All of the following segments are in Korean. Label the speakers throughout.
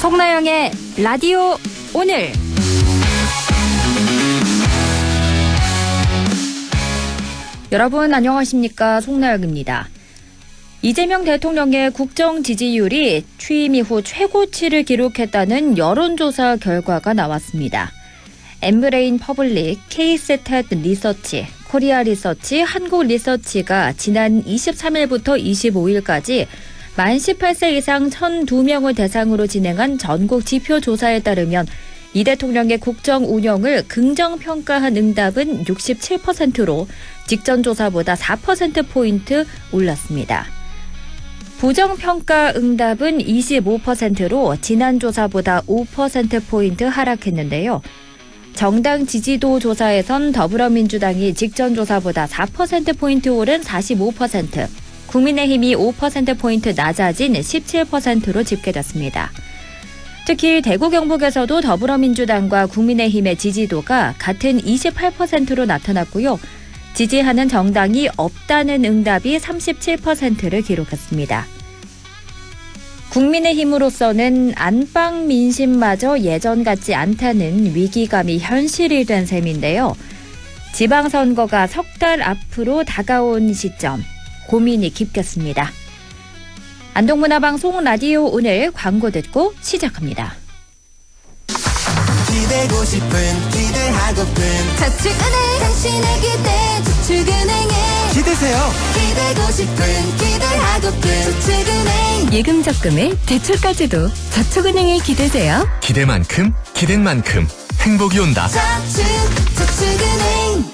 Speaker 1: 송나영의 라디오 오늘. 여러분 안녕하십니까? 송나영입니다. 이재명 대통령의 국정 지지율이 취임 이후 최고치를 기록했다는 여론조사 결과가 나왔습니다. 엠브레인 퍼블릭, K-스탯 리서치, 코리아 리서치, 한국 리서치가 지난 23일부터 25일까지 만 18세 이상 1,002명을 대상으로 진행한 전국 지표조사에 따르면 이 대통령의 국정 운영을 긍정평가한 응답은 67%로 직전 조사보다 4%포인트 올랐습니다. 부정평가 응답은 25%로 지난 조사보다 5%포인트 하락했는데요. 정당 지지도 조사에선 더불어민주당이 직전 조사보다 4%포인트 오른 45%, 국민의힘이 5%포인트 낮아진 17%로 집계됐습니다. 특히 대구 경북에서도 더불어민주당과 국민의힘의 지지도가 같은 28%로 나타났고요. 지지하는 정당이 없다는 응답이 37%를 기록했습니다. 국민의힘으로서는 안방 민심마저 예전 같지 않다는 위기감이 현실이 된 셈인데요. 지방선거가 석 달 앞으로 다가온 시점, 고민이 깊겠습니다. 안동문화방송 라디오 오늘 광고 듣고 시작합니다.
Speaker 2: 기대고 싶은 기대하고픈
Speaker 3: 저축은행 당신의 기대 저축은행에
Speaker 2: 기대세요.
Speaker 3: 기대고 싶은 기대하고픈 저축은행
Speaker 4: 예금 적금에 대출까지도 저축은행에 기대세요.
Speaker 5: 기대만큼 기댄 만큼 행복이 온다.
Speaker 3: 저축은행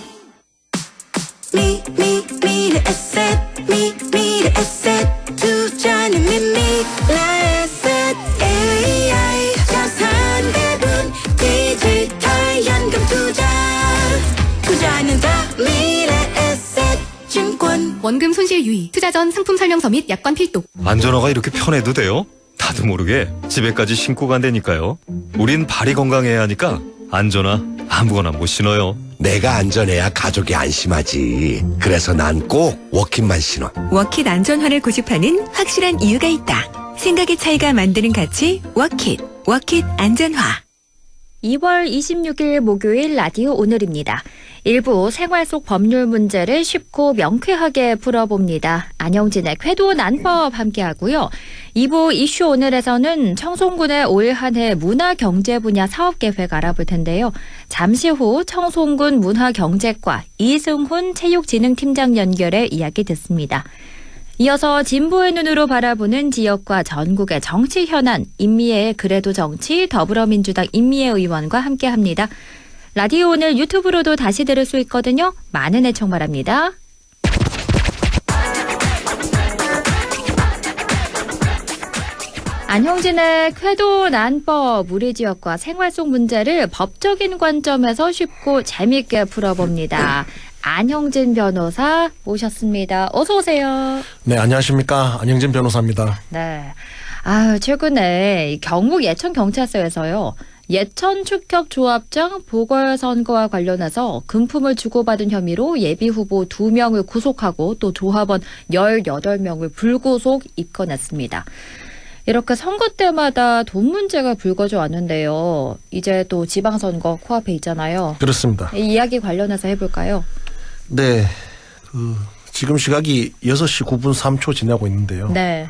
Speaker 3: 미래에셋 미래에셋 투자는 미래에셋 AI 자산가분 디지털 연금 투자는 더 미래에셋 증권.
Speaker 4: 원금 손실 유의, 투자 전 상품 설명서 및 약관 필독.
Speaker 6: 안전화가 이렇게 편해도 돼요? 나도 모르게 집에까지 신고 간다니까요. 우린 발이 건강해야 하니까 안전화 아무거나 못 신어요.
Speaker 2: 내가 안전해야 가족이 안심하지. 그래서 난 꼭 워킷만 신어.
Speaker 4: 워킷 안전화를 고집하는 확실한 이유가 있다. 생각의 차이가 만드는 가치 워킷 안전화.
Speaker 1: 2월 26일 목요일 라디오 오늘입니다. 일부 생활 속 법률 문제를 쉽고 명쾌하게 풀어봅니다. 안영진의 궤도 난법 함께하고요. 2부 이슈 오늘에서는 청송군의 올 한 해 문화경제 분야 사업계획 알아볼 텐데요. 잠시 후 청송군 문화경제과 이승훈 체육진흥팀장 연결해 이야기 듣습니다. 이어서 진보의 눈으로 바라보는 지역과 전국의 정치 현안, 임미애의 그래도 정치 더불어민주당 임미애 의원과 함께합니다. 라디오 오늘 유튜브로도 다시 들을 수 있거든요. 많은 애청 바랍니다. 안형진의 궤도 난법, 우리 지역과 생활 속 문제를 법적인 관점에서 쉽고 재미있게 풀어봅니다. 안형진 변호사 모셨습니다. 어서 오세요.
Speaker 7: 네, 안녕하십니까. 안형진 변호사입니다.
Speaker 1: 네. 최근에 경북 예천경찰서에서요. 예천 축협조합장 보궐선거와 관련해서 금품을 주고받은 혐의로 예비후보 2명을 구속하고 또 조합원 18명을 불구속 입건했습니다. 이렇게 선거 때마다 돈 문제가 불거져 왔는데요. 이제 또 지방선거 코앞에 있잖아요.
Speaker 7: 그렇습니다.
Speaker 1: 이 이야기 관련해서 해볼까요?
Speaker 7: 네. 지금 시각이 6시 9분 3초 지나고 있는데요.
Speaker 1: 네.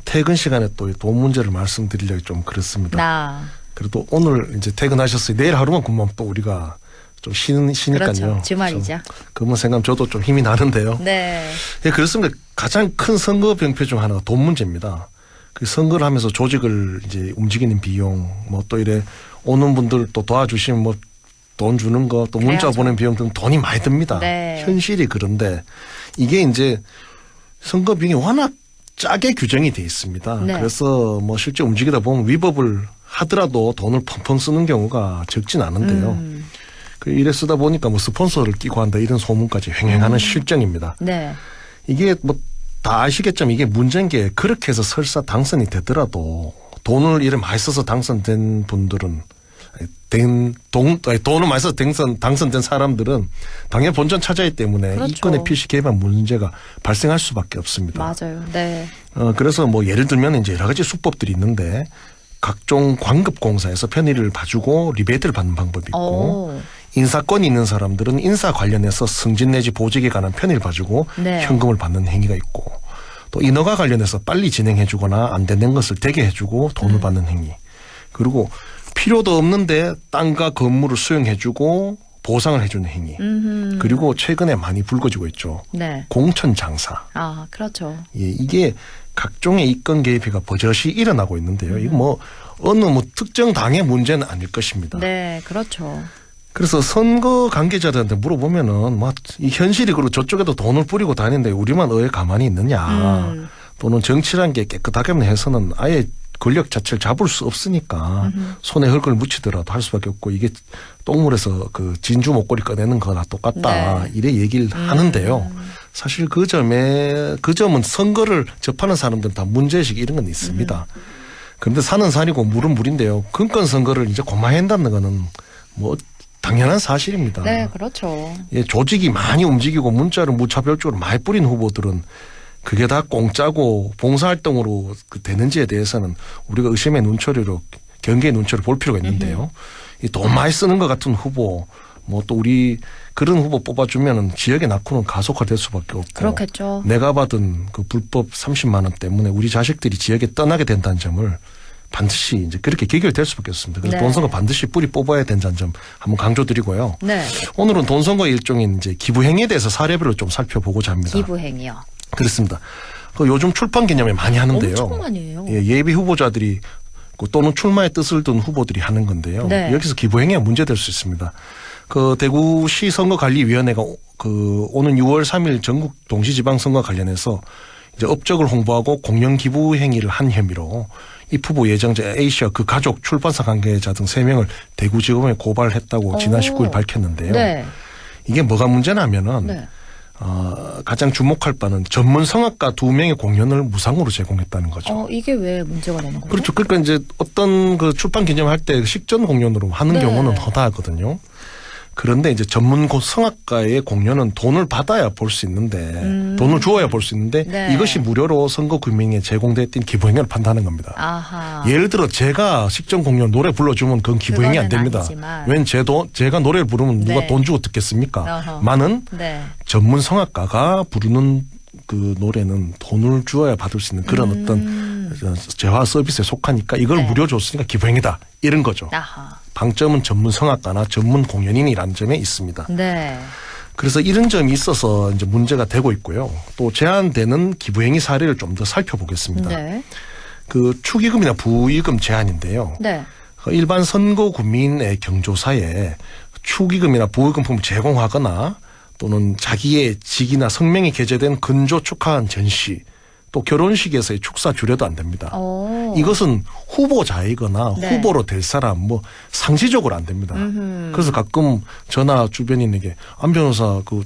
Speaker 7: 퇴근 시간에 또 돈 문제를 말씀드리려고 좀 그렇습니다. 그래도 오늘 이제 퇴근하셨어요. 내일 하루만 근무하면 또 우리가 좀 쉬니까요.
Speaker 1: 그렇죠. 주말이죠.
Speaker 7: 그분 생각하면 저도 좀 힘이 나는데요.
Speaker 1: 네.
Speaker 7: 예, 그렇습니다. 가장 큰 선거 병폐 중 하나가 돈 문제입니다. 그 선거를 하면서 조직을 이제 움직이는 비용, 뭐 또 이래 오는 분들 또 도와주시면 뭐 돈 주는 거, 또 문자
Speaker 1: 그래야죠.
Speaker 7: 보낸 비용 등 돈이 많이 듭니다.
Speaker 1: 네.
Speaker 7: 현실이 그런데 이게 이제 선거 비용이 워낙 짜게 규정이 돼 있습니다.
Speaker 1: 네.
Speaker 7: 그래서 뭐 실제 움직이다 보면 위법을 하더라도 돈을 펑펑 쓰는 경우가 적진 않은데요. 이래 쓰다 보니까 뭐 스폰서를 끼고 한다 이런 소문까지 횡행하는 실정입니다.
Speaker 1: 네.
Speaker 7: 이게 뭐 다 아시겠지만 이게 문제인 게 그렇게 해서 설사 당선이 되더라도 돈을 이래 많이 써서 당선된 분들은 돈을 많이 써서 당선된 사람들은 당연히 본전 차지하기 때문에
Speaker 1: 그렇죠.
Speaker 7: 이권의 필시 개입한 문제가 발생할 수밖에 없습니다.
Speaker 1: 맞아요. 네.
Speaker 7: 그래서 뭐 예를 들면 이제 여러 가지 수법들이 있는데 각종 광급공사에서 편의를 봐주고 리베이트를 받는 방법이 있고
Speaker 1: 오.
Speaker 7: 인사권이 있는 사람들은 인사 관련해서 승진 내지 보직에 관한 편의를 봐주고
Speaker 1: 네.
Speaker 7: 현금을 받는 행위가 있고 또 인허가 관련해서 빨리 진행해주거나 안 되는 것을 되게 해주고 돈을 받는 행위 그리고 필요도 없는데 땅과 건물을 수용해주고 보상을 해주는 행위 그리고 최근에 많이 불거지고 있죠.
Speaker 1: 네.
Speaker 7: 공천장사.
Speaker 1: 아, 그렇죠.
Speaker 7: 예, 이게 각종의 이권 개입회가 버젓이 일어나고 있는데요. 이거 뭐 어느 뭐 특정 당의 문제는 아닐 것입니다.
Speaker 1: 네, 그렇죠.
Speaker 7: 그래서 선거 관계자들한테 물어보면은 뭐 이 현실이 그리고 저쪽에도 돈을 뿌리고 다니는데 우리만 왜 가만히 있느냐. 또는 정치란 게 깨끗하게 해서는 아예 권력 자체를 잡을 수 없으니까 손에 흙을 묻히더라도 할 수밖에 없고 이게 똥물에서 그 진주 목걸이 꺼내는 거나 똑같다.
Speaker 1: 네.
Speaker 7: 이래 얘기를 하는데요. 사실 그 점은 선거를 접하는 사람들은 다 문제의식 이런 건 있습니다. 그런데 산은 산이고 물은 물인데요. 금권 선거를 이제 고마한다는 거는 뭐 당연한 사실입니다.
Speaker 1: 네, 그렇죠.
Speaker 7: 예, 조직이 많이 움직이고 문자를 무차별적으로 많이 뿌린 후보들은 그게 다 공짜고 봉사활동으로 되는지에 대해서는 우리가 의심의 눈초리로 경계의 눈초리를 볼 필요가 있는데요. 이 돈 많이 쓰는 것 같은 후보 뭐 또 우리 그런 후보 뽑아주면은 지역의 낙후는 가속화될 수밖에 없고
Speaker 1: 그렇겠죠.
Speaker 7: 내가 받은 그 불법 30만 원 때문에 우리 자식들이 지역에 떠나게 된다는 점을 반드시 이제 그렇게 개결될 수밖에 없습니다. 그래서
Speaker 1: 네.
Speaker 7: 돈선거 반드시 뿌리 뽑아야 된다는 점 한번 강조드리고요.
Speaker 1: 네.
Speaker 7: 오늘은 돈선거 일종인 이제 기부행위에 대해서 사례별로 좀 살펴보고자 합니다.
Speaker 1: 기부행위요.
Speaker 7: 그렇습니다. 그 요즘 출판 기념회 많이 하는데요.
Speaker 1: 엄청 많이 해요.
Speaker 7: 예, 예비 후보자들이 또는 출마의 뜻을 둔 후보들이 하는 건데요.
Speaker 1: 네.
Speaker 7: 여기서 기부행위가 문제될 수 있습니다. 그 대구시 선거관리위원회가 그 오는 6월 3일 전국 동시지방선거 관련해서 이제 업적을 홍보하고 공영 기부 행위를 한 혐의로 이 후보 예정자 A씨와 그 가족, 출판사 관계자 등 3명을 대구지검에 고발했다고 지난 19일 밝혔는데요.
Speaker 1: 네.
Speaker 7: 이게 뭐가 문제냐면은
Speaker 1: 네.
Speaker 7: 가장 주목할 바는 전문 성악가 2명의 공연을 무상으로 제공했다는 거죠.
Speaker 1: 이게 왜 문제가 되는 거죠?
Speaker 7: 그렇죠. 그러니까 이제 어떤 그 출판 기념할 때 식전 공연으로 하는
Speaker 1: 네.
Speaker 7: 경우는 허다하거든요. 그런데 이제 전문 성악가의 공연은 돈을 받아야 볼 수 있는데 돈을 주어야 볼 수 있는데
Speaker 1: 네.
Speaker 7: 이것이 무료로 선거 구민에 제공됐던 기부행위를 판단하는 겁니다.
Speaker 1: 아하.
Speaker 7: 예를 들어 제가 식전 공연 노래 불러주면 그건 기부행위 안
Speaker 1: 그거는
Speaker 7: 됩니다.
Speaker 1: 아니지만.
Speaker 7: 웬 제가 노래를 부르면 누가
Speaker 1: 네.
Speaker 7: 돈 주고 듣겠습니까?
Speaker 1: 어허.
Speaker 7: 많은
Speaker 1: 네.
Speaker 7: 전문 성악가가 부르는 그 노래는 돈을 주어야 받을 수 있는 그런 어떤 재화 서비스에 속하니까 이걸
Speaker 1: 네.
Speaker 7: 무료 줬으니까 기부행위다 이런 거죠.
Speaker 1: 아하.
Speaker 7: 방점은 전문 성악가나 전문 공연인이라는 점에 있습니다.
Speaker 1: 네.
Speaker 7: 그래서 이런 점이 있어서 이제 문제가 되고 있고요. 또 제한되는 기부행위 사례를 좀 더 살펴보겠습니다.
Speaker 1: 네.
Speaker 7: 그 축의금이나 부의금 제한인데요.
Speaker 1: 네.
Speaker 7: 일반 선거 구민의 경조사에 축의금이나 부의금품을 제공하거나 또는 자기의 직이나 성명이 게재된 근조 축하한 전시 또 결혼식에서의 축사 주례도 안 됩니다. 이것은 후보자이거나
Speaker 1: 네.
Speaker 7: 후보로 될 사람 뭐 상시적으로 안 됩니다. 그래서 가끔 저나 주변인에게 안 변호사 그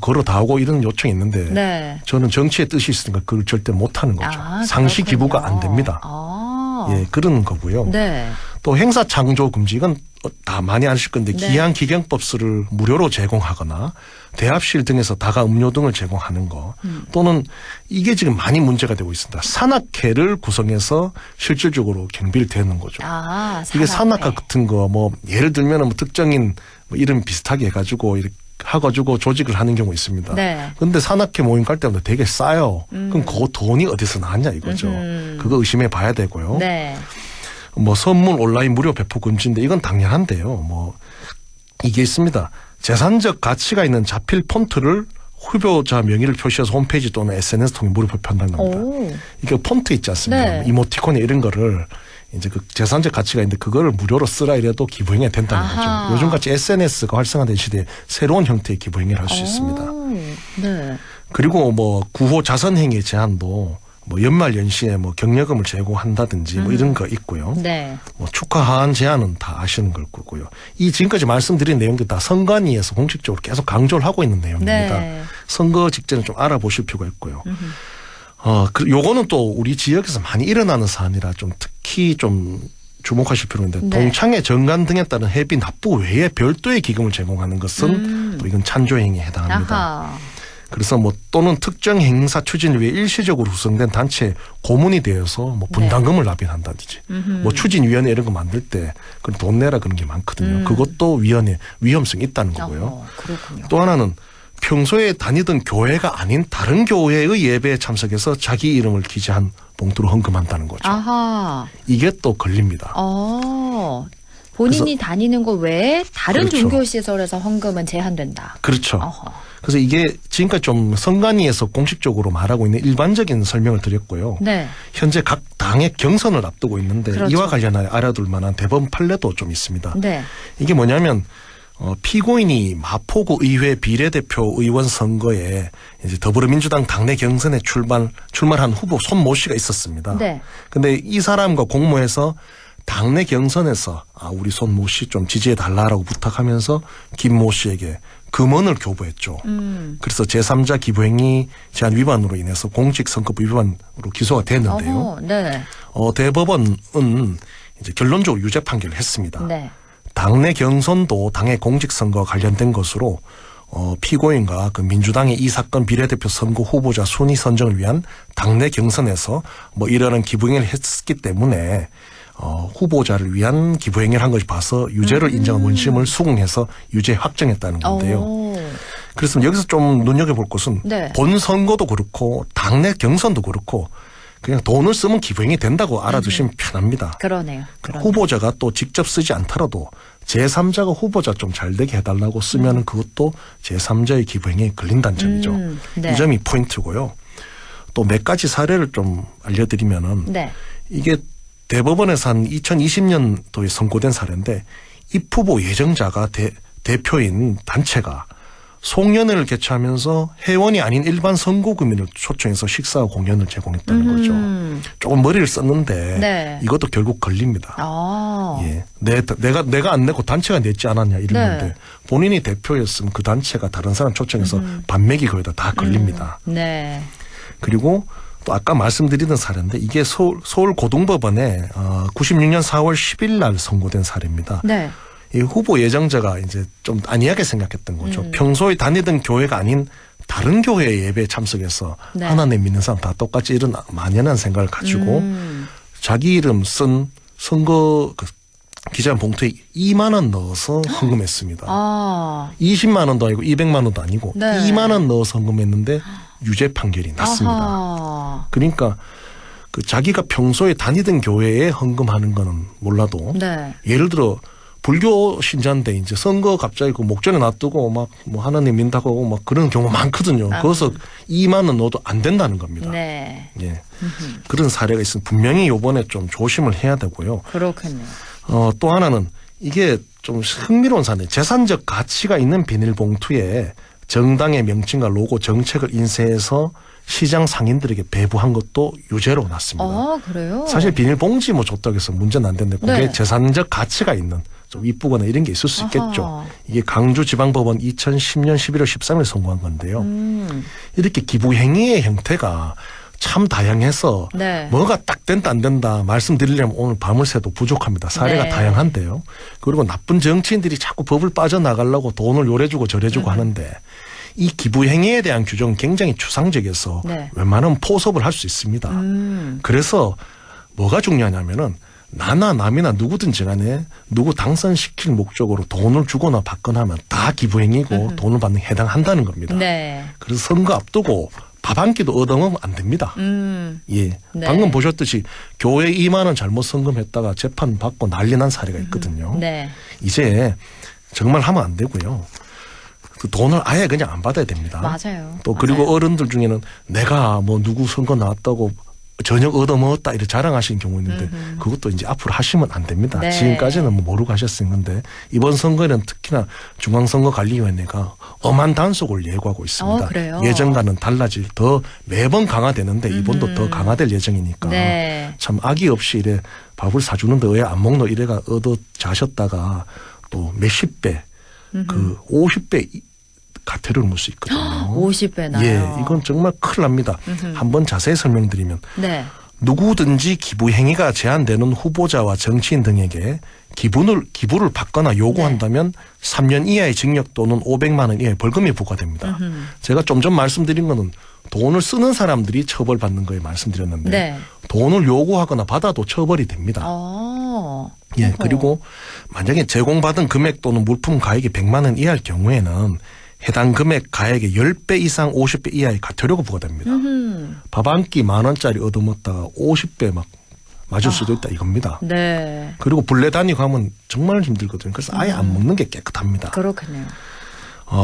Speaker 7: 걸어 다 오고 이런 요청이 있는데
Speaker 1: 네.
Speaker 7: 저는 정치의 뜻이 있으니까 그걸 절대 못 하는 거죠.
Speaker 1: 아,
Speaker 7: 상시
Speaker 1: 그렇군요.
Speaker 7: 기부가 안 됩니다.
Speaker 1: 아.
Speaker 7: 예, 그런 거고요.
Speaker 1: 네.
Speaker 7: 또 행사 창조 금지 이건 다 많이 아실 건데
Speaker 1: 네.
Speaker 7: 기한 기경법수를 무료로 제공하거나 대합실 등에서 다가 음료 등을 제공하는 거 또는 이게 지금 많이 문제가 되고 있습니다. 산악회를 구성해서 실질적으로 경비를 대는 거죠.
Speaker 1: 아,
Speaker 7: 이게
Speaker 1: 산악회.
Speaker 7: 산악회 같은 거 뭐 예를 들면 뭐 특정인 뭐 이름 비슷하게 해가지고 이렇게 해가지고 조직을 하는 경우 있습니다.
Speaker 1: 네.
Speaker 7: 근데 산악회 모임 갈 때마다 되게 싸요. 그럼 그 돈이 어디서 나왔냐 이거죠. 그거 의심해 봐야 되고요.
Speaker 1: 네.
Speaker 7: 뭐 선물 온라인 무료 배포 금지인데 이건 당연한데요. 뭐 이게 있습니다. 재산적 가치가 있는 자필 폰트를 후보자 명의를 표시해서 홈페이지 또는 SNS 통해 무료 배포한다는 겁니다.
Speaker 1: 오.
Speaker 7: 이게 폰트 있지 않습니까?
Speaker 1: 네.
Speaker 7: 이모티콘에 이런 거를 이제 그 재산적 가치가 있는데 그거를 무료로 쓰라 이래도 기부행위가 된다는
Speaker 1: 아하.
Speaker 7: 거죠. 요즘같이 SNS가 활성화된 시대에 새로운 형태의 기부행위를 할 수 있습니다.
Speaker 1: 네.
Speaker 7: 그리고 뭐 구호 자선행위 제한도 뭐 연말 연시에 뭐 경력금을 제공한다든지 뭐 이런 거 있고요.
Speaker 1: 네.
Speaker 7: 뭐 축하한 제안은 다 아시는 걸 거고요. 이 지금까지 말씀드린 내용들 다 선관위에서 공식적으로 계속 강조를 하고 있는 내용입니다.
Speaker 1: 네.
Speaker 7: 선거 직전에 좀 알아보실 필요가 있고요. 요거는 또 우리 지역에서 많이 일어나는 사안이라 좀 특히 좀 주목하실 필요가 있는데
Speaker 1: 네.
Speaker 7: 동창회 정관 등에 따른 해비 납부 외에 별도의 기금을 제공하는 것은 또 이건 찬조 행위에 해당합니다.
Speaker 1: 아하.
Speaker 7: 그래서 뭐 또는 특정 행사 추진을 위해 일시적으로 구성된 단체에 고문이 되어서 뭐 분담금을 납입한다든지 뭐 추진위원회 이런 거 만들 때 그건 돈 내라 그런 게 많거든요. 그것도 위험성이 있다는 거고요.
Speaker 1: 그렇군요.
Speaker 7: 또 하나는 평소에 다니던 교회가 아닌 다른 교회의 예배에 참석해서 자기 이름을 기재한 봉투로 헌금한다는 거죠.
Speaker 1: 아하.
Speaker 7: 이게 또 걸립니다.
Speaker 1: 본인이 다니는 것 외에 다른
Speaker 7: 그렇죠.
Speaker 1: 종교시설에서 헌금은 제한된다.
Speaker 7: 그렇죠.
Speaker 1: 어허.
Speaker 7: 그래서 이게 지금까지 좀 선관위에서 공식적으로 말하고 있는 일반적인 설명을 드렸고요.
Speaker 1: 네.
Speaker 7: 현재 각 당의 경선을 앞두고 있는데
Speaker 1: 그렇죠.
Speaker 7: 이와 관련하여 알아둘 만한 대법원 판례도 좀 있습니다.
Speaker 1: 네.
Speaker 7: 이게 뭐냐면 피고인이 마포구 의회 비례대표 의원 선거에 이제 더불어민주당 당내 경선에 출마한 후보 손모 씨가 있었습니다.
Speaker 1: 네.
Speaker 7: 근데 이 사람과 공모해서 당내 경선에서 우리 손모 씨 좀 지지해 달라라고 부탁하면서 김모 씨에게 금원을 교부했죠. 그래서 제3자 기부행위 제한 위반으로 인해서 공직선거법 위반으로 기소가 됐는데요.
Speaker 1: 어허, 네.
Speaker 7: 대법원은 이제 결론적으로 유죄 판결을 했습니다.
Speaker 1: 네.
Speaker 7: 당내 경선도 당의 공직선거와 관련된 것으로 피고인과 그 민주당의 이 사건 비례대표 선거 후보자 순위 선정을 위한 당내 경선에서 뭐 이러한 기부행위를 했기 때문에 후보자를 위한 기부행위를 한 것이 봐서 유죄를 인정한 원심을 수긍해서 유죄 확정했다는 건데요. 그래서 여기서 좀 눈여겨볼 것은
Speaker 1: 네.
Speaker 7: 본 선거도 그렇고 당내 경선도 그렇고 그냥 돈을 쓰면 기부행위 된다고 알아두시면 편합니다.
Speaker 1: 그러네요.
Speaker 7: 후보자가 또 직접 쓰지 않더라도 제3자가 후보자 좀 잘 되게 해달라고 쓰면 그것도 제3자의 기부행위에 걸린다는 점이죠.
Speaker 1: 네.
Speaker 7: 이 점이 포인트고요. 또 몇 가지 사례를 좀 알려드리면은
Speaker 1: 네.
Speaker 7: 이게 대법원에서 한 2020년도에 선고된 사례인데 입후보 예정자가 대표인 단체가 송년회를 개최하면서 회원이 아닌 일반 선고구민을 초청해서 식사와 공연을 제공했다는 거죠. 조금 머리를 썼는데
Speaker 1: 네.
Speaker 7: 이것도 결국 걸립니다. 예. 내가 안 내고 단체가 냈지 않았냐 이러는데
Speaker 1: 네.
Speaker 7: 본인이 대표였으면 그 단체가 다른 사람 초청해서 반맥이 거기다 다 걸립니다.
Speaker 1: 네.
Speaker 7: 그리고 또 아까 말씀드리던 사례인데 이게 서울고등법원에 96년 4월 10일 날 선고된 사례입니다.
Speaker 1: 네.
Speaker 7: 이 후보 예정자가 이제 좀 안이하게 생각했던 거죠. 평소에 다니던 교회가 아닌 다른 교회의 예배에 참석해서
Speaker 1: 네.
Speaker 7: 하나님 믿는 사람 다 똑같이 이런 만연한 생각을 가지고 자기 이름 쓴 선거 기재한 봉투에 2만 원 넣어서 헌금했습니다. 20만 원도 아니고 200만 원도 아니고
Speaker 1: 네.
Speaker 7: 2만 원 넣어서 헌금했는데 유죄 판결이 났습니다.
Speaker 1: 아하.
Speaker 7: 그러니까 그 자기가 평소에 다니던 교회에 헌금하는 거는 몰라도
Speaker 1: 네.
Speaker 7: 예를 들어 불교 신자인데 이제 선거 갑자기 그 목전에 놔두고 막 뭐 하나님 믿다고 막 그런 경우 많거든요. 거기서 2만 원 넣어도 안 된다는 겁니다.
Speaker 1: 네.
Speaker 7: 예. 그런 사례가 있으면 분명히 이번에 좀 조심을 해야 되고요.
Speaker 1: 그렇군요.
Speaker 7: 또 하나는 이게 좀 흥미로운 사례. 재산적 가치가 있는 비닐봉투에 정당의 명칭과 로고 정책을 인쇄해서 시장 상인들에게 배부한 것도 유죄로 났습니다.
Speaker 1: 그래요?
Speaker 7: 사실 비닐봉지 뭐 줬다고 해서 문제는 안 되는데 그게
Speaker 1: 네.
Speaker 7: 재산적 가치가 있는 좀 이쁘거나 이런 게 있을 수 있겠죠.
Speaker 1: 아하.
Speaker 7: 이게 강주지방법원 2010년 11월 13일 선고한 건데요. 이렇게 기부행위의 형태가 참 다양해서
Speaker 1: 네.
Speaker 7: 뭐가 딱 된다 안 된다 말씀드리려면 오늘 밤을 새도 부족합니다. 사례가
Speaker 1: 네.
Speaker 7: 다양한데요. 그리고 나쁜 정치인들이 자꾸 법을 빠져나가려고 돈을 요래주고 저래주고 하는데 이 기부행위에 대한 규정은 굉장히 추상적이어서
Speaker 1: 네.
Speaker 7: 웬만하면 포섭을 할 수 있습니다. 그래서 뭐가 중요하냐면은 나나 남이나 누구든지 간에 누구 당선시킬 목적으로 돈을 주거나 받거나 하면 다 기부행위고 돈을 받는 게 해당한다는 겁니다.
Speaker 1: 네.
Speaker 7: 그래서 선거 앞두고 밥 한 끼도 얻어먹으면 안 됩니다. 예.
Speaker 1: 네.
Speaker 7: 방금 보셨듯이 교회 2만 원 잘못 선금했다가 재판 받고 난리 난 사례가 있거든요.
Speaker 1: 네.
Speaker 7: 이제 정말 하면 안 되고요. 그 돈을 아예 그냥 안 받아야 됩니다.
Speaker 1: 맞아요.
Speaker 7: 또 그리고
Speaker 1: 맞아요.
Speaker 7: 어른들 중에는 내가 뭐 누구 선거 나왔다고 저녁 얻어먹었다 이렇게 자랑하시는 경우 있는데 그것도 이제 앞으로 하시면 안 됩니다.
Speaker 1: 네.
Speaker 7: 지금까지는 뭐 모르고 하셨을 건데 이번 선거에는 특히나 중앙선거관리위원회가 엄한 단속을 예고하고 있습니다.
Speaker 1: 그래요?
Speaker 7: 예전과는 달라질 더 매번 강화되는데 이번도 더 강화될 예정이니까
Speaker 1: 네.
Speaker 7: 참 악의 없이 이래 밥을 사주는데 왜 안 먹노 이래가 얻어 자셨다가 또 몇십 배 그 50배 가태료를 물 수 있거든요.
Speaker 1: 50배나요?
Speaker 7: 예, 이건 정말 큰일 납니다. 한번 자세히 설명드리면
Speaker 1: 네.
Speaker 7: 누구든지 기부 행위가 제한되는 후보자와 정치인 등에게 기부를 받거나 요구한다면 3년 이하의 징역 또는 500만 원 이하의 벌금이 부과됩니다. 제가 좀 전 말씀드린 거는 돈을 쓰는 사람들이 처벌받는 거에 말씀드렸는데
Speaker 1: 네.
Speaker 7: 돈을 요구하거나 받아도 처벌이 됩니다. 예, 그리고 만약에 제공받은 금액 또는 물품 가액이 100만 원 이하일 경우에는 해당 금액 가액의 10배 이상 50배 이하의 과태료가 부과됩니다. 밥 한 끼 10,000원짜리 얻어먹다가 50배 막 맞을 수도 있다 이겁니다.
Speaker 1: 네.
Speaker 7: 그리고 불레 다니고 하면 정말 힘들거든요. 그래서 아예 안 먹는 게 깨끗합니다.
Speaker 1: 그렇군요.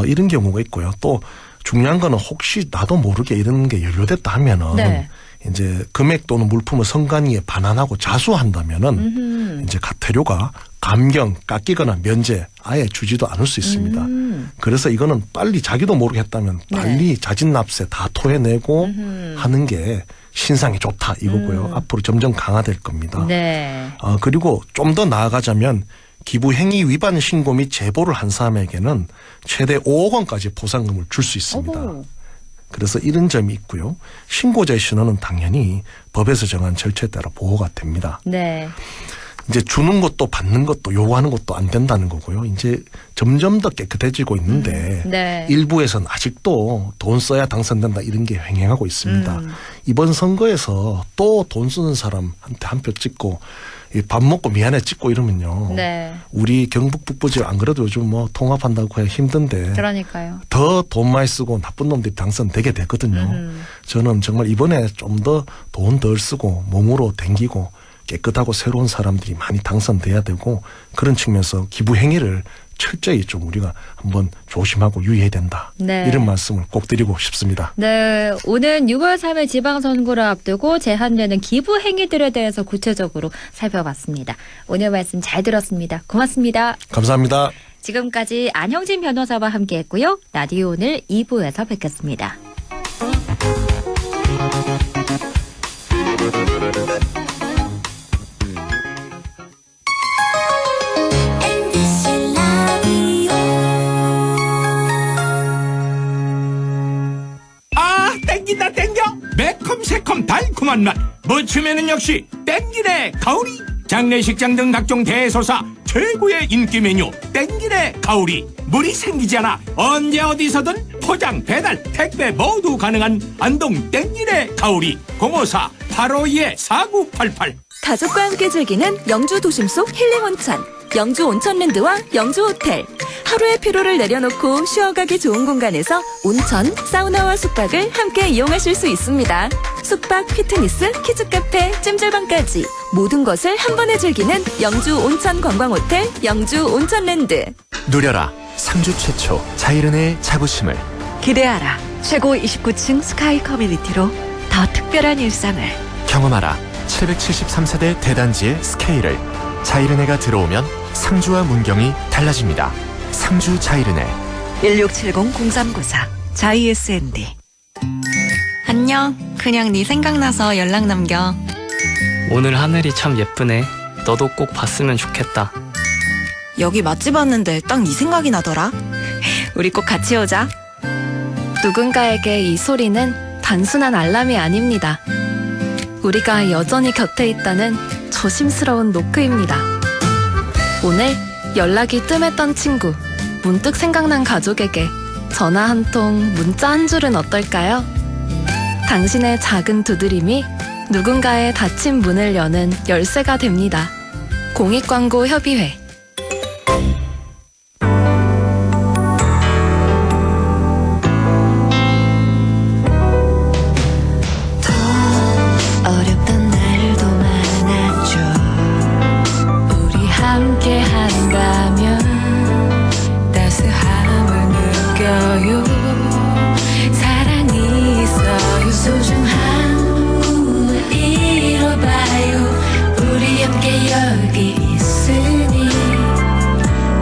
Speaker 7: 이런 경우가 있고요. 또 중요한 거는 혹시 나도 모르게 이런 게 연루됐다 하면은
Speaker 1: 네.
Speaker 7: 이제 금액 또는 물품을 선관위에 반환하고 자수한다면은 이제 과태료가 감경, 깎이거나 면제 아예 주지도 않을 수 있습니다. 그래서 이거는 빨리 자기도 모르게 했다면 빨리 자진납세 다 토해내고 하는 게 신상이 좋다 이거고요. 앞으로 점점 강화될 겁니다.
Speaker 1: 네.
Speaker 7: 그리고 좀 더 나아가자면 기부 행위 위반 신고 및 제보를 한 사람에게는 최대 5억 원까지 보상금을 줄 수 있습니다.
Speaker 1: 어허.
Speaker 7: 그래서 이런 점이 있고요. 신고자의 신원은 당연히 법에서 정한 절차에 따라 보호가 됩니다.
Speaker 1: 네.
Speaker 7: 이제 주는 것도 받는 것도 요구하는 것도 안 된다는 거고요. 이제 점점 더 깨끗해지고 있는데
Speaker 1: 네.
Speaker 7: 일부에서는 아직도 돈 써야 당선된다 이런 게 횡행하고 있습니다. 이번 선거에서 또 돈 쓰는 사람한테 한 표 찍고 밥 먹고 미안해 찍고 이러면요.
Speaker 1: 네.
Speaker 7: 우리 경북 북부 지역 안 그래도 요즘 뭐 통합한다고 해 힘든데
Speaker 1: 그러니까요.
Speaker 7: 더 돈 많이 쓰고 나쁜 놈들이 당선되게 되거든요. 저는 정말 이번에 좀 더 돈 덜 쓰고 몸으로 댕기고 깨끗하고 새로운 사람들이 많이 당선돼야 되고 그런 측면에서 기부 행위를 철저히 좀 우리가 한번 조심하고 유의해야 된다.
Speaker 1: 네.
Speaker 7: 이런 말씀을 꼭 드리고 싶습니다.
Speaker 1: 네, 오늘 6월 3일 지방선거를 앞두고 제한되는 기부 행위들에 대해서 구체적으로 살펴봤습니다. 오늘 말씀 잘 들었습니다. 고맙습니다.
Speaker 7: 감사합니다.
Speaker 1: 지금까지 안형진 변호사와 함께했고요. 라디오 오늘 2부에서 뵙겠습니다.
Speaker 3: MBC 라디오
Speaker 8: 아 땡긴다 땡겨 매콤 새콤 달콤한 맛 무침에는 역시 땡기네 가오리 장례식장 등 각종 대소사 최고의 인기 메뉴 땡기네 가오리 물이 생기지 않아 언제 어디서든 포장 배달 택배 모두 가능한 안동 땡기네 가오리 054-852-4988
Speaker 4: 가족과 함께 즐기는 영주 도심 속 힐링 온천 영주 온천랜드와 영주 호텔 하루의 피로를 내려놓고 쉬어가기 좋은 공간에서 온천, 사우나와 숙박을 함께 이용하실 수 있습니다. 숙박, 피트니스, 키즈카페, 찜질방까지 모든 것을 한 번에 즐기는 영주 온천 관광호텔 영주 온천랜드.
Speaker 5: 누려라 상주 최초 자이른의 자부심을.
Speaker 4: 기대하라 최고 29층 스카이 커뮤니티로 더 특별한 일상을.
Speaker 5: 경험하라 773세대 대단지의 스케일을. 자이른해가 들어오면 상주와 문경이 달라집니다. 상주 자이른해.
Speaker 4: 1670-0394 자이 S&D.
Speaker 9: 안녕. 그냥 네 생각나서 연락 남겨.
Speaker 10: 오늘 하늘이 참 예쁘네. 너도 꼭 봤으면 좋겠다.
Speaker 9: 여기 맛집 왔는데 딱 네 생각이 나더라.
Speaker 4: 우리 꼭 같이 오자.
Speaker 9: 누군가에게 이 소리는 단순한 알람이 아닙니다. 우리가 여전히 곁에 있다는 조심스러운 노크입니다. 오늘 연락이 뜸했던 친구, 문득 생각난 가족에게 전화 한 통, 문자 한 줄은 어떨까요? 당신의 작은 두드림이 누군가의 닫힌 문을 여는 열쇠가 됩니다. 공익광고협의회.
Speaker 3: 어렵던 날도 많았죠. 우리 함께 한다면 따스함을 느껴요. 사랑이 있어요. 소중한 꿈을 이뤄봐요. 우리 함께 여기 있으니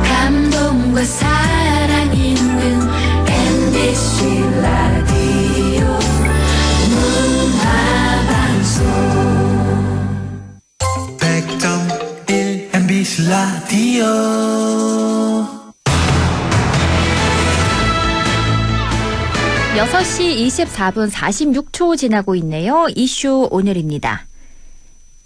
Speaker 3: 감동과 사랑 있는 MBC 라디오 문화방송
Speaker 11: 100.1 MBC 라디오.
Speaker 1: 여섯 시 24분 46초 지나고 있네요. 이슈 오늘입니다.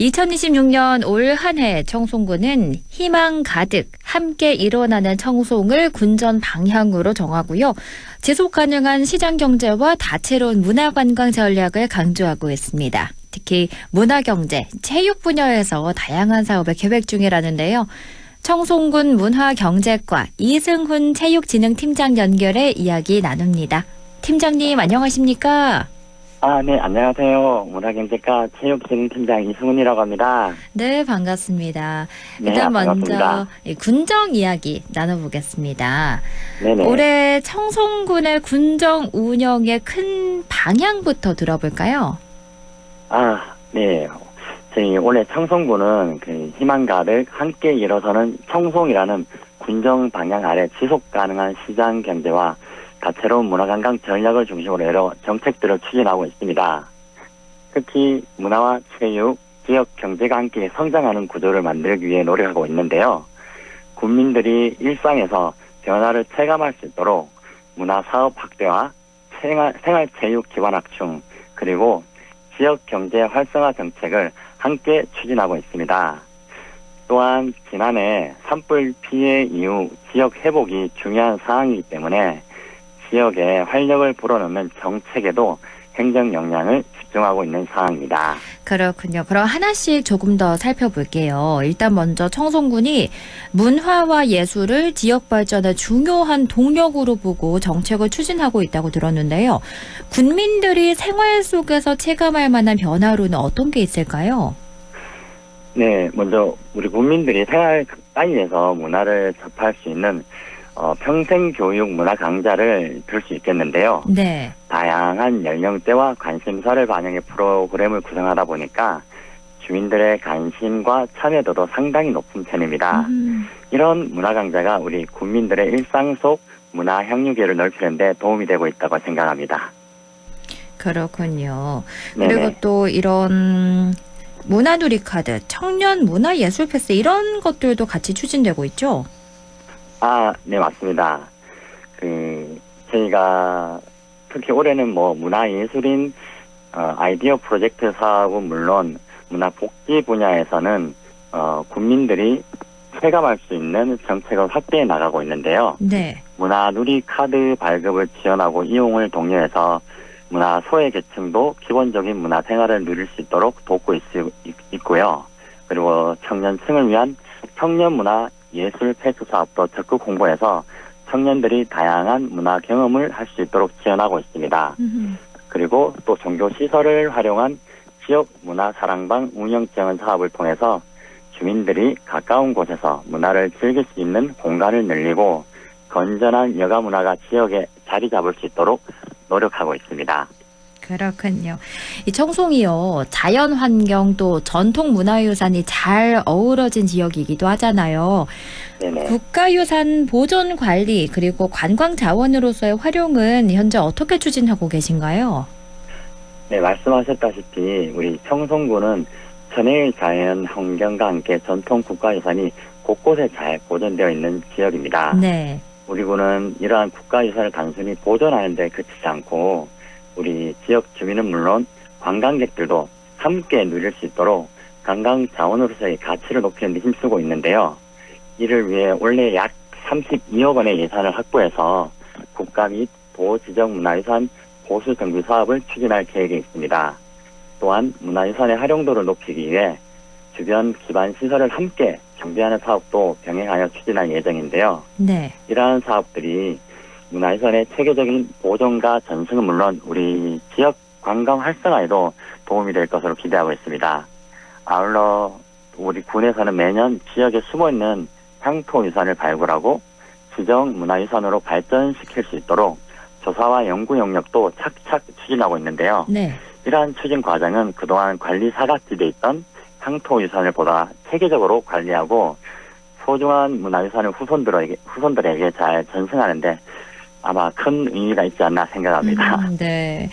Speaker 1: 2026년 올 한 해 청송군은 희망 가득 함께 일어나는 청송을 군전 방향으로 정하고요. 지속 가능한 시장 경제와 다채로운 문화관광 전략을 강조하고 있습니다. 특히 문화경제, 체육 분야에서 다양한 사업을 계획 중이라는데요. 청송군 문화경제과 이승훈 체육진흥팀장 연결해 이야기 나눕니다. 팀장님 안녕하십니까?
Speaker 12: 네, 안녕하세요. 문화경제과 체육진흥팀장 이승훈이라고 합니다.
Speaker 1: 네, 반갑습니다.
Speaker 12: 네,
Speaker 1: 일단
Speaker 12: 반갑습니다.
Speaker 1: 먼저 군정 이야기 나눠보겠습니다.
Speaker 12: 네네.
Speaker 1: 올해 청송군의 군정 운영의 큰 방향부터 들어볼까요?
Speaker 12: 네. 저희 올해 청송군은 그 희망 가득 함께 일어서는 청송이라는 군정 방향 아래 지속 가능한 시장 경제와 다채로운 문화관광 전략을 중심으로 여러 정책들을 추진하고 있습니다. 특히 문화와 체육, 지역 경제가 함께 성장하는 구조를 만들기 위해 노력하고 있는데요. 국민들이 일상에서 변화를 체감할 수 있도록 문화사업 확대와 생활체육 기반 확충, 그리고 지역 경제 활성화 정책을 함께 추진하고 있습니다. 또한 지난해 산불 피해 이후 지역 회복이 중요한 사항이기 때문에 지역에 활력을 불어넣는 정책에도 행정 역량을 집중하고 있는 상황입니다.
Speaker 1: 그렇군요. 그럼 하나씩 조금 더 살펴볼게요. 일단 먼저 청송군이 문화와 예술을 지역 발전의 중요한 동력으로 보고 정책을 추진하고 있다고 들었는데요. 군민들이 생활 속에서 체감할 만한 변화로는 어떤 게 있을까요?
Speaker 12: 네, 먼저 우리 국민들이 생활 가까이에서 문화를 접할 수 있는 평생교육 문화 강좌를 들 수 있겠는데요.
Speaker 1: 네.
Speaker 12: 다양한 연령대와 관심사를 반영해 프로그램을 구성하다 보니까 주민들의 관심과 참여도도 상당히 높은 편입니다. 이런 문화 강좌가 우리 국민들의 일상 속 문화 향유계를 넓히는 데 도움이 되고 있다고 생각합니다.
Speaker 1: 그렇군요.
Speaker 12: 네네.
Speaker 1: 그리고 또 이런 문화누리 카드, 청년 문화예술 패스 이런 것들도 같이 추진되고 있죠?
Speaker 12: 네, 맞습니다. 저희가 특히 올해는 문화예술인 아이디어 프로젝트 사업은 물론 문화복지 분야에서는 국민들이 체감할 수 있는 정책을 확대해 나가고 있는데요.
Speaker 1: 네.
Speaker 12: 문화누리 카드 발급을 지원하고 이용을 독려해서 문화 소외계층도 기본적인 문화 생활을 누릴 수 있도록 돕고 있고요. 그리고 청년층을 위한 청년 문화 예술 패스 사업도 적극 홍보해서 청년들이 다양한 문화 경험을 할 수 있도록 지원하고 있습니다. 그리고 또 종교 시설을 활용한 지역 문화 사랑방 운영 지원 사업을 통해서 주민들이 가까운 곳에서 문화를 즐길 수 있는 공간을 늘리고 건전한 여가 문화가 지역에 자리 잡을 수 있도록 노력하고 있습니다.
Speaker 1: 그렇군요. 이 청송이요. 자연환경 또 전통 문화유산이 잘 어우러진 지역이기도 하잖아요.
Speaker 12: 네네.
Speaker 1: 국가유산 보존 관리 그리고 관광 자원으로서의 활용은 현재 어떻게 추진하고 계신가요?
Speaker 12: 네, 말씀하셨다시피 우리 청송군은 천혜의 자연 환경과 함께 전통 국가유산이 곳곳에 잘 보존되어 있는 지역입니다.
Speaker 1: 네.
Speaker 12: 우리 군은 이러한 국가유산을 단순히 보존하는 데 그치지 않고 우리 지역 주민은 물론 관광객들도 함께 누릴 수 있도록 관광 자원으로서의 가치를 높이는 데 힘쓰고 있는데요. 이를 위해 올해 약 32억 원의 예산을 확보해서 국가 및 도 지정 문화유산 보수 정비 사업을 추진할 계획이 있습니다. 또한 문화유산의 활용도를 높이기 위해 주변 기반 시설을 함께 정비하는 사업도 병행하여 추진할 예정인데요.
Speaker 1: 네.
Speaker 12: 이러한 사업들이 문화유산의 체계적인 보존과 전승은 물론 우리 지역 관광 활성화에도 도움이 될 것으로 기대하고 있습니다. 아울러 우리 군에서는 매년 지역에 숨어있는 향토유산을 발굴하고 지정 문화유산으로 발전시킬 수 있도록 조사와 연구 영역도 착착 추진하고 있는데요.
Speaker 1: 네.
Speaker 12: 이러한 추진 과정은 그동안 관리 사각지대에 있던 향토유산을 보다 체계적으로 관리하고 소중한 문화유산을 후손들에게 잘 전승하는데 아마 큰 의미가 있지 않나 생각합니다.
Speaker 1: 네.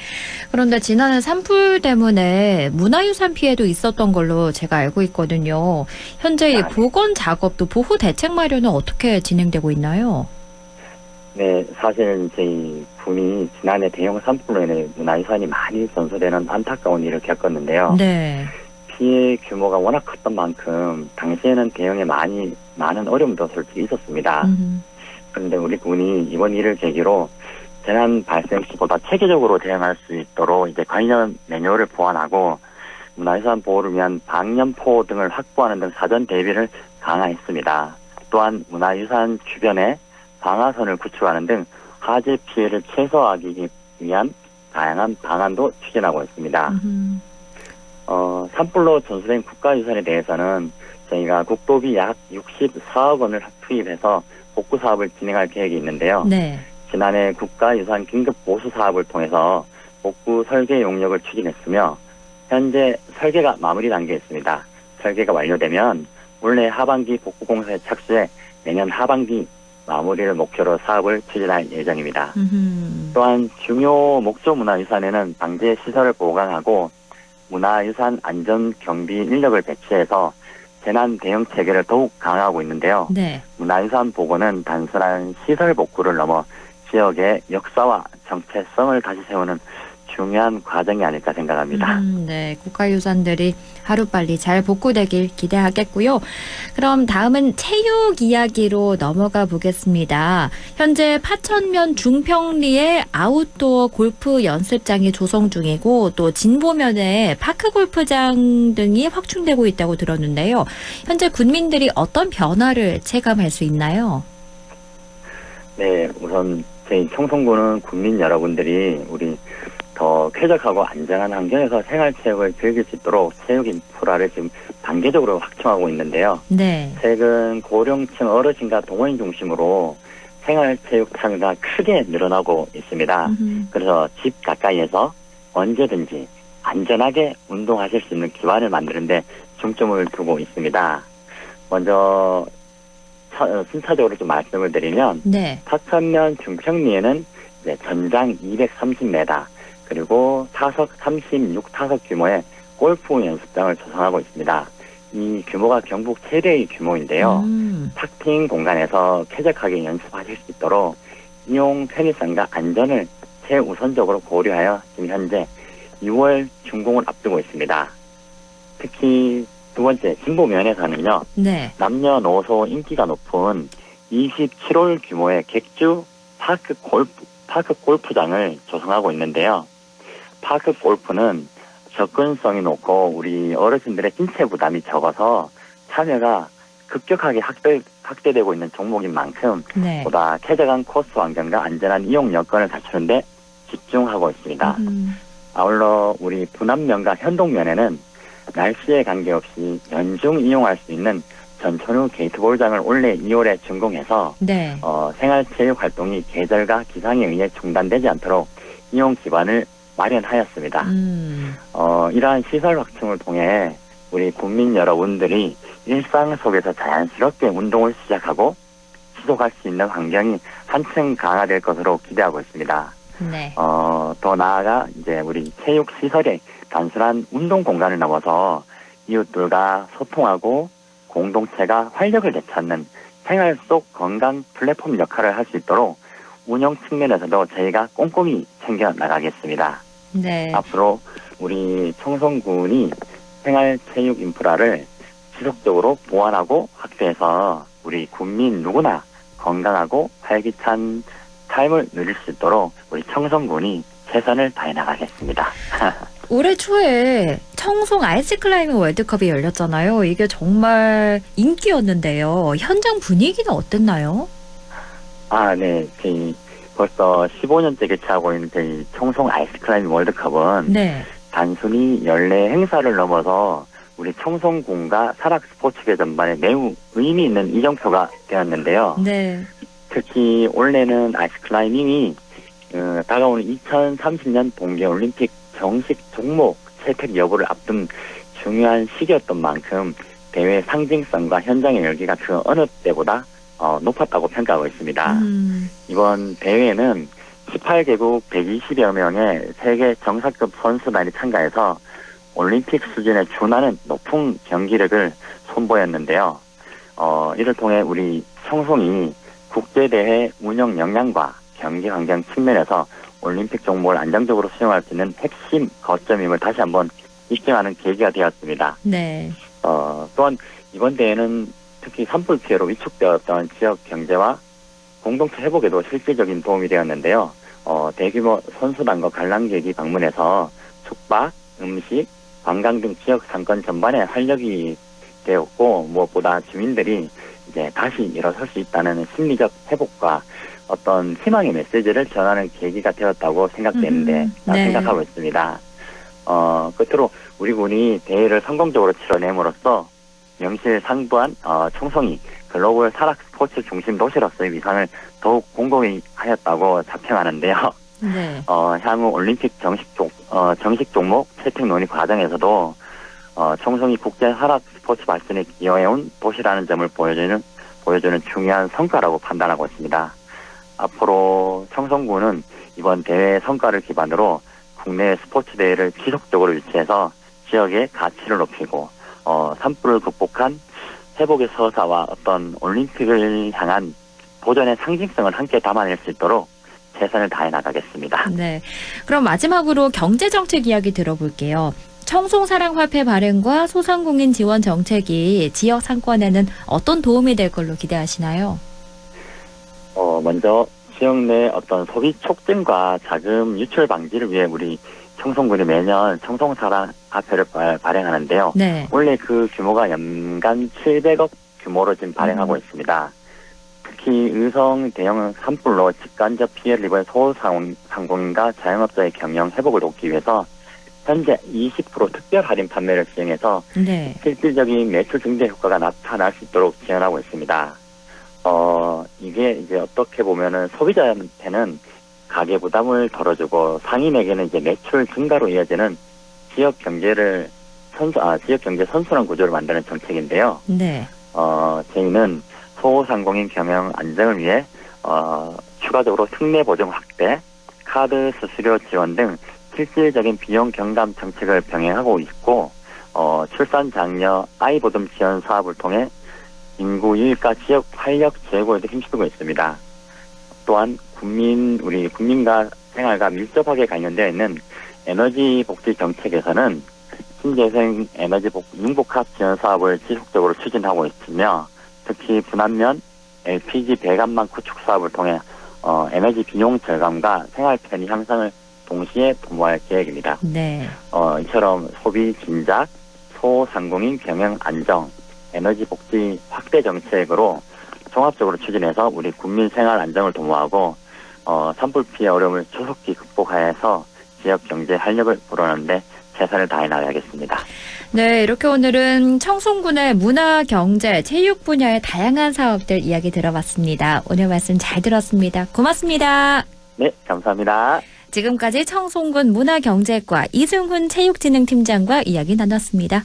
Speaker 1: 그런데 지난해 산불 때문에 문화유산 피해도 있었던 걸로 제가 알고 있거든요. 현재 이 복원 작업도 보호 대책 마련은 어떻게 진행되고 있나요?
Speaker 12: 네, 사실 저희 군이 지난해 대형 산불로 인해 문화유산이 많이 전소되는 안타까운 일을 겪었는데요.
Speaker 1: 네.
Speaker 12: 피해 규모가 워낙 컸던 만큼 당시에는 대응에 많은 어려움도 솔직히 있었습니다. 그런데 우리 군이 이번 일을 계기로 재난 발생 시보다 체계적으로 대응할 수 있도록 이제 관련 매뉴얼을 보완하고 문화유산 보호를 위한 방염포 등을 확보하는 등 사전 대비를 강화했습니다. 또한 문화유산 주변에 방화선을 구축하는 등 화재 피해를 최소화하기 위한 다양한 방안도 추진하고 있습니다. 산불로 전수된 국가유산에 대해서는 저희가 국도비 약 64억 원을 투입해서 복구 사업을 진행할 계획이 있는데요.
Speaker 1: 네.
Speaker 12: 지난해 국가유산 긴급 보수 사업을 통해서 복구 설계 용역을 추진했으며 현재 설계가 마무리 단계에 있습니다. 설계가 완료되면 올해 하반기 복구 공사에 착수해 내년 하반기 마무리를 목표로 사업을 추진할 예정입니다. 또한 중요 목조 문화유산에는 방제 시설을 보강하고 문화유산 안전경비 인력을 배치해서 재난 대응 체계를 더욱 강화하고 있는데요.
Speaker 1: 네.
Speaker 12: 문화유산 복원은 단순한 시설 복구를 넘어 지역의 역사와 정체성을 다시 세우는 중요한 과정이 아닐까 생각합니다.
Speaker 1: 네, 국가유산들이 하루빨리 잘 복구되길 기대하겠고요. 그럼 다음은 체육 이야기로 넘어가 보겠습니다. 현재 파천면 중평리에 아웃도어 골프 연습장이 조성 중이고 또 진보면에 파크 골프장 등이 확충되고 있다고 들었는데요. 현재 군민들이 어떤 변화를 체감할 수 있나요?
Speaker 12: 네, 우선 저희 청송군은 군민 여러분들이 우리 더 쾌적하고 안전한 환경에서 생활체육을 즐길 수 있도록 체육 인프라를 지금 단계적으로 확충하고 있는데요.
Speaker 1: 네.
Speaker 12: 최근 고령층 어르신과 동호인 중심으로 생활체육 참여가 크게 늘어나고 있습니다. 그래서 집 가까이에서 언제든지 안전하게 운동하실 수 있는 기반을 만드는데 중점을 두고 있습니다. 먼저 순차적으로 좀 말씀을 드리면
Speaker 1: 네.
Speaker 12: 파천면 중평리에는 이제 전장 230m 그리고 타석 36타석 규모의 골프 연습장을 조성하고 있습니다. 이 규모가 경북 최대의 규모인데요. 탁팅 공간에서 쾌적하게 연습하실 수 있도록 이용 편의성과 안전을 최우선적으로 고려하여 지금 현재 6월 준공을 앞두고 있습니다. 특히 두 번째 진보면에서는요.
Speaker 1: 네.
Speaker 12: 남녀노소 인기가 높은 27홀 규모의 객주 파크 골프장을 조성하고 있는데요. 파크 골프는 접근성이 높고 우리 어르신들의 신체 부담이 적어서 참여가 급격하게 확대되고 있는 종목인 만큼
Speaker 1: 네.
Speaker 12: 보다 쾌적한 코스 환경과 안전한 이용 여건을 갖추는 데 집중하고 있습니다. 아울러 우리 분암면과 현동면에는 날씨에 관계없이 연중 이용할 수 있는 전천후 게이트볼장을 올해 2월에 준공해서
Speaker 1: 네.
Speaker 12: 생활체육 활동이 계절과 기상에 의해 중단되지 않도록 이용 기반을 마련하였습니다. 이러한 시설 확충을 통해 우리 국민 여러분들이 일상 속에서 자연스럽게 운동을 시작하고 지속할 수 있는 환경이 한층 강화될 것으로 기대하고 있습니다.
Speaker 1: 네.
Speaker 12: 더 나아가 이제 우리 체육 시설의 단순한 운동 공간을 넘어서 이웃들과 소통하고 공동체가 활력을 되찾는 생활 속 건강 플랫폼 역할을 할 수 있도록 운영 측면에서도 저희가 꼼꼼히 챙겨 나가겠습니다.
Speaker 1: 네.
Speaker 12: 앞으로 우리 청송군이 생활체육 인프라를 지속적으로 보완하고 확대해서 우리 국민 누구나 건강하고 활기찬 삶을 누릴 수 있도록 우리 청송군이 최선을 다해 나가겠습니다.
Speaker 1: 올해 초에 청송 아이스클라이밍 월드컵이 열렸잖아요. 이게 정말 인기였는데요. 현장 분위기는 어땠나요?
Speaker 12: 네. 저희 벌써 15년째 개최하고 있는 저희 청송 아이스클라이밍 월드컵은
Speaker 1: 네.
Speaker 12: 단순히 연례 행사를 넘어서 우리 청송군과 산악 스포츠계 전반에 매우 의미 있는 이정표가 되었는데요.
Speaker 1: 네.
Speaker 12: 특히 올해는 아이스클라이밍이 다가오는 2030년 동계올림픽 정식 종목 채택 여부를 앞둔 중요한 시기였던 만큼 대회 상징성과 현장의 열기가 그 어느 때보다 높았다고 평가하고 있습니다. 이번 대회에는 18개국 120여 명의 세계 정상급 선수단이 참가해서 올림픽 수준에 준하는 높은 경기력을 선보였는데요. 이를 통해 우리 청송이 국제대회 운영 역량과 경기 환경 측면에서 올림픽 종목을 안정적으로 수행할 수 있는 핵심 거점임을 다시 한번 입증하는 계기가 되었습니다.
Speaker 1: 네.
Speaker 12: 또한 이번 대회는 특히 산불 피해로 위축되었던 지역 경제와 공동체 회복에도 실질적인 도움이 되었는데요. 대규모 선수단과 관람객이 방문해서 숙박, 음식, 관광 등 지역 상권 전반에 활력이 되었고, 무엇보다 주민들이 이제 다시 일어설 수 있다는 심리적 회복과 어떤 희망의 메시지를 전하는 계기가 되었다고 생각되는데,
Speaker 1: 네.
Speaker 12: 생각하고 있습니다. 끝으로 우리 군이 대회를 성공적으로 치러냄으로써 명실상부한 청송이 글로벌 산악 스포츠 중심 도시로서의 위상을 더욱 공고히 하였다고 자평하는데요.
Speaker 1: 네.
Speaker 12: 향후 올림픽 정식 종목 채택 논의 과정에서도 청송이 국제 산악 스포츠 발전에 기여해온 도시라는 점을 보여주는 중요한 성과라고 판단하고 있습니다. 앞으로 청송군은 이번 대회 성과를 기반으로 국내 스포츠 대회를 지속적으로 유치해서 지역의 가치를 높이고 산불을 극복한 회복의 서사와 어떤 올림픽을 향한 도전의 상징성을 함께 담아낼 수 있도록 최선을 다해 나가겠습니다.
Speaker 1: 네. 그럼 마지막으로 경제정책 이야기 들어볼게요. 청송사랑화폐 발행과 소상공인 지원 정책이 지역 상권에는 어떤 도움이 될 걸로 기대하시나요?
Speaker 12: 먼저 지역 내 어떤 소비 촉진과 자금 유출 방지를 위해 우리 청송군이 매년 청송사랑화폐를 발행하는데요.
Speaker 1: 네.
Speaker 12: 원래 그 규모가 연간 700억 규모로 지금 발행하고 있습니다. 특히 의성 대형 산불로 직간접 피해를 입은 소상공인과 자영업자의 경영 회복을 돕기 위해서 현재 20% 특별 할인 판매를 시행해서
Speaker 1: 네.
Speaker 12: 실질적인 매출 증대 효과가 나타날 수 있도록 지원하고 있습니다. 이게 이제 어떻게 보면은 소비자한테는 가계 부담을 덜어주고 상인에게는 이제 매출 증가로 이어지는 지역 경제 선순환 구조를 만드는 정책인데요.
Speaker 1: 네.
Speaker 12: 저희는 소상공인 경영 안정을 위해 추가적으로 특례 보증 확대, 카드 수수료 지원 등 실질적인 비용 경감 정책을 병행하고 있고, 출산 장려 아이 보듬 지원 사업을 통해 인구 유입과 지역 활력 제고에도 힘쓰고 있습니다. 또한 우리 국민과 생활과 밀접하게 관련되어 있는 에너지 복지 정책에서는 신재생 에너지 융복합 지원 사업을 지속적으로 추진하고 있으며, 특히 분안면 LPG 배관망 구축 사업을 통해 에너지 비용 절감과 생활 편의 향상을 동시에 도모할 계획입니다.
Speaker 1: 네.
Speaker 12: 이처럼 소비 진작, 소상공인 경영 안정, 에너지 복지 확대 정책으로 종합적으로 추진해서 우리 국민 생활 안정을 도모하고 산불 피해 어려움을 조속히 극복하여서 지역 경제 활력을 불어넣는데 최선을 다해 나가겠습니다.
Speaker 1: 네, 이렇게 오늘은 청송군의 문화, 경제, 체육 분야의 다양한 사업들 이야기 들어봤습니다. 오늘 말씀 잘 들었습니다. 고맙습니다.
Speaker 12: 네, 감사합니다.
Speaker 1: 지금까지 청송군 문화경제과 이승훈 체육진흥팀장과 이야기 나눴습니다.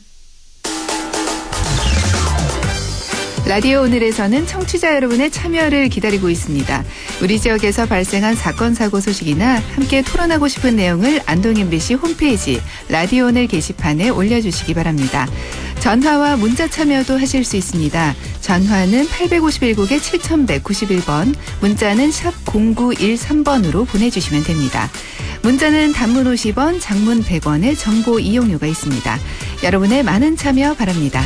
Speaker 13: 라디오 오늘에서는 청취자 여러분의 참여를 기다리고 있습니다. 우리 지역에서 발생한 사건 사고 소식이나 함께 토론하고 싶은 내용을 안동 MBC 홈페이지 라디오 오늘 게시판에 올려주시기 바랍니다. 전화와 문자 참여도 하실 수 있습니다. 전화는 851국에 7191번, 문자는 샵 0913번으로 보내주시면 됩니다. 문자는 단문 50원, 장문 100원의 정보 이용료가 있습니다. 여러분의 많은 참여 바랍니다.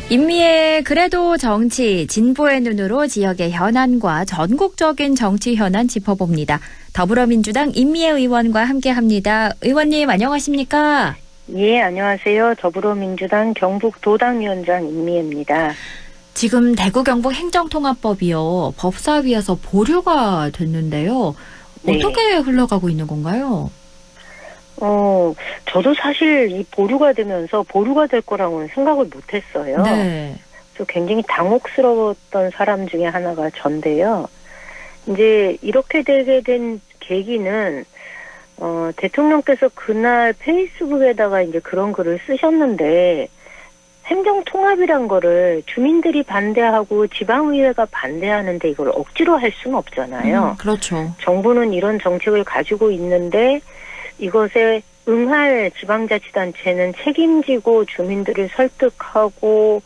Speaker 1: 임미의 그래도 정치, 진보의 눈으로 지역의 현안과 전국적인 정치 현안 짚어봅니다. 더불어민주당 임미애 의원과 함께합니다. 의원님 안녕하십니까?
Speaker 14: 예, 안녕하세요. 더불어민주당 경북도당위원장 임미애입니다.
Speaker 1: 지금 대구 경북 행정통합법이요. 법사위에서 보류가 됐는데요.
Speaker 14: 네.
Speaker 1: 어떻게 흘러가고 있는 건가요?
Speaker 14: 저도 사실 이 보류가 되면서 보류가 될 거라고는 생각을 못 했어요.
Speaker 1: 네.
Speaker 14: 그래서 굉장히 당혹스러웠던 사람 중에 하나가 전데요. 이제 이렇게 되게 된 계기는, 대통령께서 그날 페이스북에다가 이제 그런 글을 쓰셨는데, 행정통합이란 거를 주민들이 반대하고 지방의회가 반대하는데 이걸 억지로 할 수는 없잖아요.
Speaker 1: 그렇죠.
Speaker 14: 정부는 이런 정책을 가지고 있는데, 이것에 응할 지방자치단체는 책임지고 주민들을 설득하고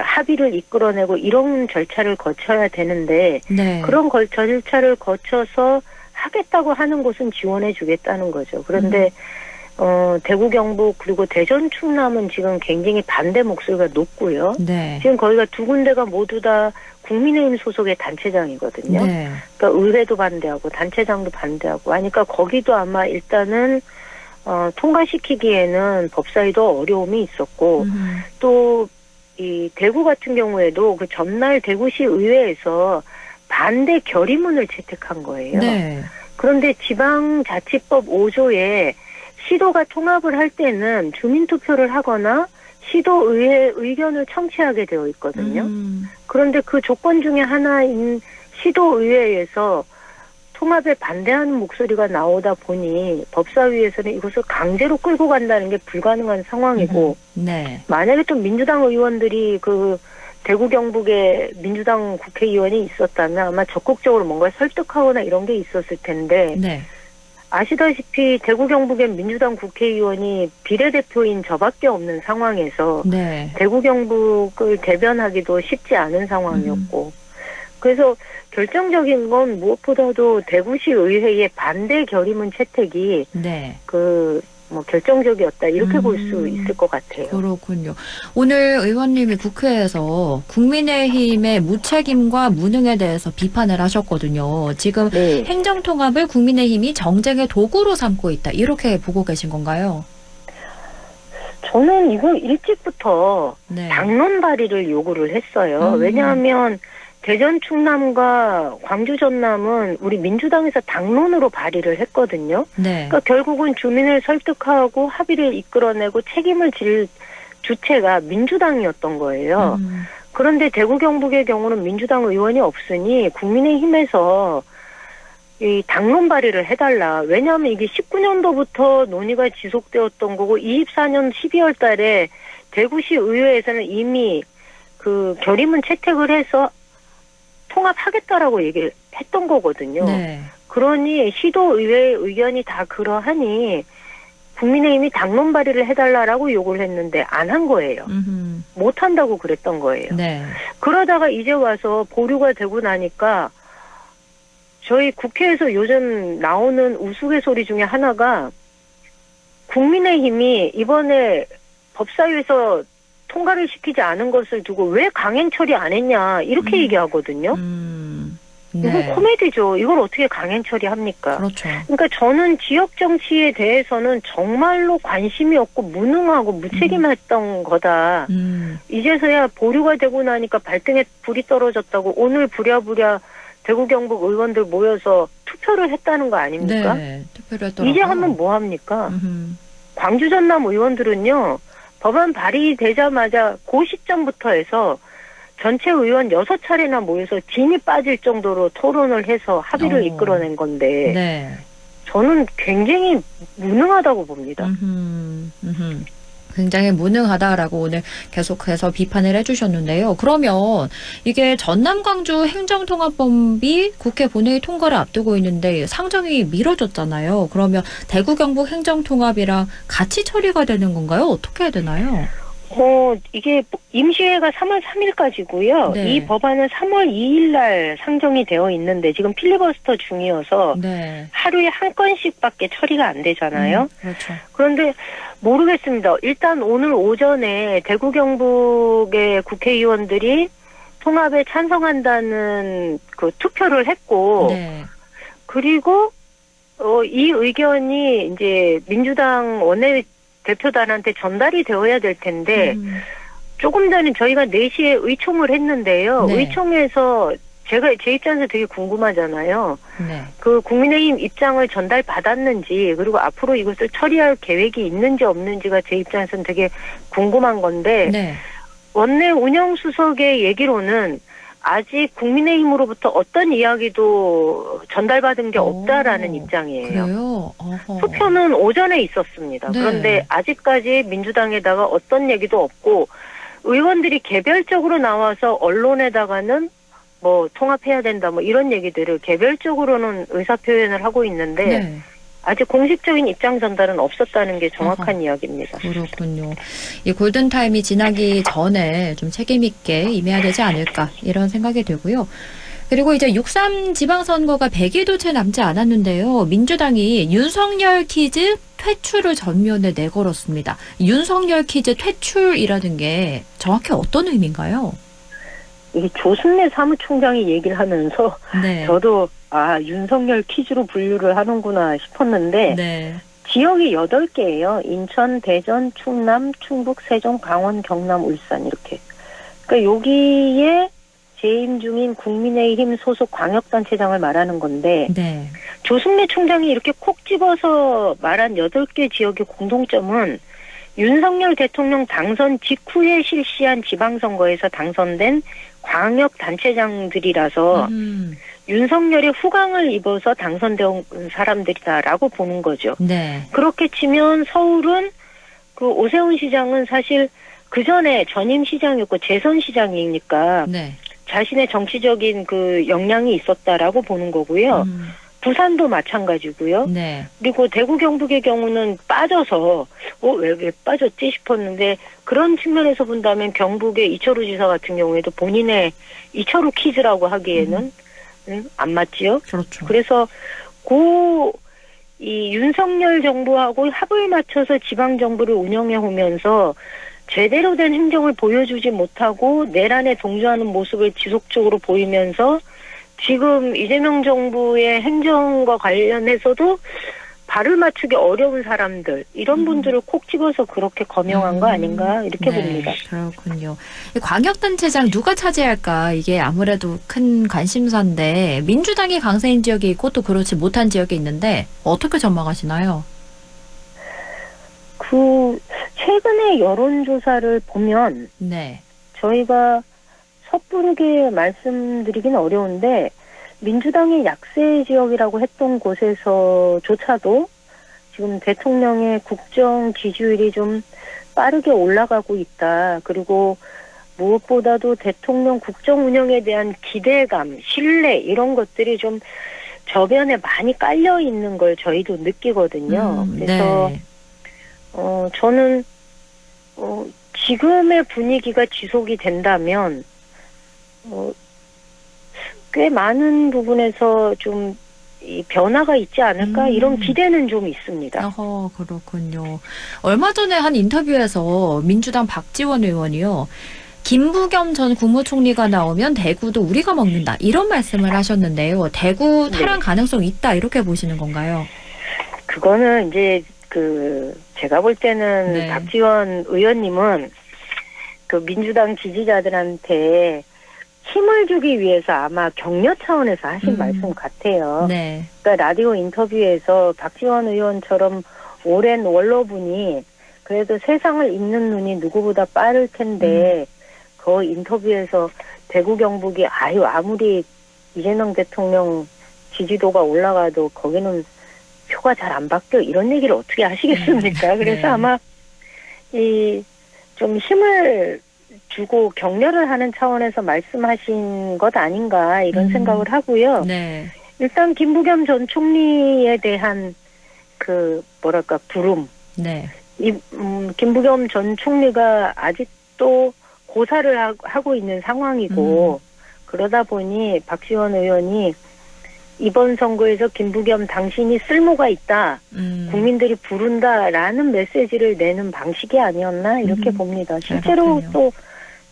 Speaker 14: 합의를 이끌어내고 이런 절차를 거쳐야 되는데
Speaker 1: 네.
Speaker 14: 그런 절차를 거쳐서 하겠다고 하는 곳은 지원해 주겠다는 거죠. 그런데 대구 경북 그리고 대전 충남은 지금 굉장히 반대 목소리가 높고요.
Speaker 1: 네.
Speaker 14: 지금 거기가 두 군데가 모두 다 국민의힘 소속의 단체장이거든요.
Speaker 1: 네.
Speaker 14: 그러니까 의회도 반대하고 단체장도 반대하고 하니까 거기도 아마 일단은 통과시키기에는 법사위도 어려움이 있었고 또 이 대구 같은 경우에도 그 전날 대구시 의회에서 반대 결의문을 채택한 거예요.
Speaker 1: 네.
Speaker 14: 그런데 지방자치법 5조에 시도가 통합을 할 때는 주민투표를 하거나 시도의회 의견을 청취하게 되어 있거든요. 그런데 그 조건 중에 하나인 시도의회에서 통합에 반대하는 목소리가 나오다 보니 법사위에서는 이것을 강제로 끌고 간다는 게 불가능한 상황이고
Speaker 1: 네.
Speaker 14: 만약에 또 민주당 의원들이 그 대구 경북에 민주당 국회의원이 있었다면 아마 적극적으로 뭔가 설득하거나 이런 게 있었을 텐데
Speaker 1: 네.
Speaker 14: 아시다시피 대구 경북의 민주당 국회의원이 비례대표인 저밖에 없는 상황에서
Speaker 1: 네.
Speaker 14: 대구 경북을 대변하기도 쉽지 않은 상황이었고 그래서 결정적인 건 무엇보다도 대구시 의회의 반대 결의문 채택이
Speaker 1: 네.
Speaker 14: 결정적이었다 이렇게 볼 수 있을 것 같아요.
Speaker 1: 그렇군요. 오늘 의원님이 국회에서 국민의힘의 무책임과 무능에 대해서 비판을 하셨거든요. 지금
Speaker 14: 네.
Speaker 1: 행정통합을 국민의힘이 정쟁의 도구로 삼고 있다. 이렇게 보고 계신 건가요?
Speaker 14: 저는 이거 일찍부터
Speaker 1: 네.
Speaker 14: 당론 발의를 요구를 했어요. 왜냐하면 대전 충남과 광주 전남은 우리 민주당에서 당론으로 발의를 했거든요.
Speaker 1: 네.
Speaker 14: 그러니까 결국은 주민을 설득하고 합의를 이끌어내고 책임을 질 주체가 민주당이었던 거예요. 그런데 대구 경북의 경우는 민주당 의원이 없으니 국민의힘에서 이 당론 발의를 해달라. 왜냐하면 이게 19년도부터 논의가 지속되었던 거고 24년 12월 달에 대구시 의회에서는 이미 그 결의문 채택을 해서 통합하겠다라고 얘기를 했던 거거든요.
Speaker 1: 네.
Speaker 14: 그러니 시도의회의 의견이 다 그러하니 국민의힘이 당론 발의를 해달라라고 요구를 했는데 안 한 거예요. 못한다고 그랬던 거예요.
Speaker 1: 네.
Speaker 14: 그러다가 이제 와서 보류가 되고 나니까 저희 국회에서 요즘 나오는 우스갯소리 중에 하나가 국민의힘이 이번에 법사위에서 통과를 시키지 않은 것을 두고 왜 강행 처리 안 했냐 이렇게 얘기하거든요.
Speaker 1: 네.
Speaker 14: 이거 코미디죠. 이걸 어떻게 강행 처리합니까?
Speaker 1: 그렇죠.
Speaker 14: 그러니까 저는 지역 정치에 대해서는 정말로 관심이 없고 무능하고 무책임했던 거다. 이제서야 보류가 되고 나니까 발등에 불이 떨어졌다고 오늘 부랴부랴 대구 경북 의원들 모여서 투표를 했다는 거 아닙니까?
Speaker 1: 네. 투표를 했더라고요.
Speaker 14: 이제 하면 뭐 합니까? 광주 전남 의원들은요. 법안 발의되자마자 그 시점부터 해서 전체 의원 6차례나 모여서 진이 빠질 정도로 토론을 해서 합의를 이끌어낸 건데
Speaker 1: 네.
Speaker 14: 저는 굉장히 무능하다고 봅니다.
Speaker 1: 굉장히 무능하다라고 오늘 계속해서 비판을 해주셨는데요. 그러면 이게 전남 광주 행정통합법이 국회 본회의 통과를 앞두고 있는데 상정이 미뤄졌잖아요. 그러면 대구 경북 행정통합이랑 같이 처리가 되는 건가요? 어떻게 해야 되나요?
Speaker 14: 이게 임시회가 3월 3일까지고요.
Speaker 1: 네.
Speaker 14: 이 법안은 3월 2일 날 상정이 되어 있는데 지금 필리버스터 중이어서
Speaker 1: 네.
Speaker 14: 하루에 한 건씩밖에 처리가 안 되잖아요.
Speaker 1: 그렇죠.
Speaker 14: 그런데 모르겠습니다. 일단 오늘 오전에 대구 경북의 국회의원들이 통합에 찬성한다는 그 투표를 했고
Speaker 1: 네.
Speaker 14: 그리고 이 의견이 이제 민주당 원내 대표단한테 전달이 되어야 될 텐데 조금 전에 저희가 4시에 의총을 했는데요.
Speaker 1: 네.
Speaker 14: 의총에서 제 입장에서 되게 궁금하잖아요.
Speaker 1: 네.
Speaker 14: 그 국민의힘 입장을 전달 받았는지 그리고 앞으로 이것을 처리할 계획이 있는지 없는지가 제 입장에서는 되게 궁금한 건데
Speaker 1: 네.
Speaker 14: 원내 운영수석의 얘기로는 아직 국민의힘으로부터 어떤 이야기도 전달받은 게 없다라는 입장이에요.
Speaker 1: 그래요?
Speaker 14: 투표는 오전에 있었습니다.
Speaker 1: 네.
Speaker 14: 그런데 아직까지 민주당에다가 어떤 얘기도 없고 의원들이 개별적으로 나와서 언론에다가는 뭐 통합해야 된다 뭐 이런 얘기들을 개별적으로는 의사표현을 하고 있는데
Speaker 1: 네.
Speaker 14: 아직 공식적인 입장 전달은 없었다는 게 정확한
Speaker 1: 어허.
Speaker 14: 이야기입니다.
Speaker 1: 그렇군요. 이 골든타임이 지나기 전에 좀 책임있게 임해야 되지 않을까 이런 생각이 들고요. 그리고 이제 6.3 지방선거가 100일도 채 남지 않았는데요. 민주당이 윤석열 퀴즈 퇴출을 전면에 내걸었습니다. 윤석열 퀴즈 퇴출이라는 게 정확히 어떤 의미인가요?
Speaker 14: 이게 조순례 사무총장이 얘기를 하면서
Speaker 1: 네.
Speaker 14: 저도 윤석열 퀴즈로 분류를 하는구나 싶었는데
Speaker 1: 네.
Speaker 14: 지역이 8개예요. 인천, 대전, 충남, 충북, 세종, 강원, 경남, 울산 이렇게. 그러니까 여기에 재임 중인 국민의힘 소속 광역단체장을 말하는 건데
Speaker 1: 네.
Speaker 14: 조승래 총장이 이렇게 콕 집어서 말한 8개 지역의 공통점은 윤석열 대통령 당선 직후에 실시한 지방선거에서 당선된 광역단체장들이라서 윤석열의 후광을 입어서 당선된 사람들이다라고 보는 거죠.
Speaker 1: 네.
Speaker 14: 그렇게 치면 서울은 그 오세훈 시장은 사실 그 전에 전임 시장이었고 재선 시장이니까
Speaker 1: 네.
Speaker 14: 자신의 정치적인 그 역량이 있었다라고 보는 거고요. 부산도 마찬가지고요.
Speaker 1: 네.
Speaker 14: 그리고 대구 경북의 경우는 빠져서 왜 빠졌지 싶었는데 그런 측면에서 본다면 경북의 이철우 지사 같은 경우에도 본인의 이철우 퀴즈라고 하기에는 안 맞지요.
Speaker 1: 그렇죠.
Speaker 14: 그래서 이 윤석열 정부하고 합을 맞춰서 지방 정부를 운영해 오면서 제대로 된 행정을 보여주지 못하고 내란에 동조하는 모습을 지속적으로 보이면서 지금 이재명 정부의 행정과 관련해서도 발을 맞추기 어려운 사람들 이런 분들을 콕 집어서 그렇게 거명한 거 아닌가 이렇게
Speaker 1: 네,
Speaker 14: 봅니다.
Speaker 1: 그렇군요. 광역단체장 누가 차지할까 이게 아무래도 큰 관심사인데 민주당이 강세인 지역이 있고 또 그렇지 못한 지역이 있는데 어떻게 전망하시나요?
Speaker 14: 최근에 여론조사를 보면
Speaker 1: 네.
Speaker 14: 저희가 섣부르게 말씀드리긴 어려운데 민주당의 약세 지역이라고 했던 곳에서조차도 지금 대통령의 국정 지지율이 좀 빠르게 올라가고 있다. 그리고 무엇보다도 대통령 국정 운영에 대한 기대감, 신뢰 이런 것들이 좀 저변에 많이 깔려 있는 걸 저희도 느끼거든요. 그래서
Speaker 1: 네.
Speaker 14: 저는 지금의 분위기가 지속이 된다면 꽤 많은 부분에서 좀 이 변화가 있지 않을까 이런 기대는 좀 있습니다.
Speaker 1: 그렇군요. 얼마 전에 한 인터뷰에서 민주당 박지원 의원이요. 김부겸 전 국무총리가 나오면 대구도 우리가 먹는다 이런 말씀을 하셨는데요. 대구 탈환 가능성 있다 이렇게 보시는 건가요?
Speaker 14: 그거는 이제 제가 볼 때는
Speaker 1: 네.
Speaker 14: 박지원 의원님은 그 민주당 지지자들한테 힘을 주기 위해서 아마 격려 차원에서 하신 말씀 같아요.
Speaker 1: 네.
Speaker 14: 그러니까 라디오 인터뷰에서 박지원 의원처럼 오랜 원로분이 그래도 세상을 읽는 눈이 누구보다 빠를 텐데 그 인터뷰에서 대구 경북이 아무리 이재명 대통령 지지도가 올라가도 거기는 표가 잘 안 바뀌어 이런 얘기를 어떻게 하시겠습니까? 그래서 아마 좀 힘을 주고 격려를 하는 차원에서 말씀하신 것 아닌가 이런 생각을 하고요.
Speaker 1: 네.
Speaker 14: 일단 김부겸 전 총리에 대한 부름.
Speaker 1: 네.
Speaker 14: 김부겸 전 총리가 아직도 고사를 하고 있는 상황이고 그러다 보니 박지원 의원이 이번 선거에서 김부겸 당신이 쓸모가 있다. 국민들이 부른다라는 메시지를 내는 방식이 아니었나 이렇게 봅니다. 실제로
Speaker 1: 그렇군요.
Speaker 14: 또